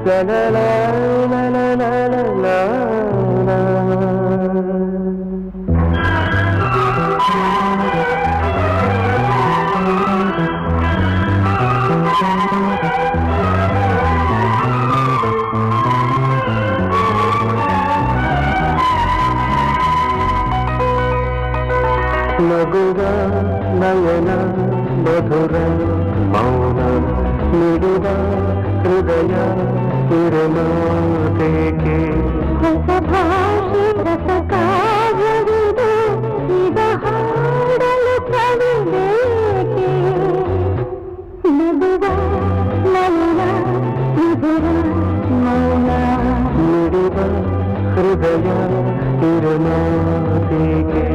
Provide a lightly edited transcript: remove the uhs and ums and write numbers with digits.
la la la la la la la la. ನಗುವ ನಯನ ಮಧುರ ಮೌನ ಮಿಡುವ ಹೃದಯ ಇರಮಾತೇಕೆ ಹೊಸ ಭಾಷೆ ರಸ ಕಾವ್ಯವಿದು ಇದ ಹಾಡಲು ಕವಿಬೇಕೆ ನಗುವ ನಯನ ಮಧುರ ಮೌನ ಮಿಡುವ ಹೃದಯ ಇರಮಾತೇಕೆ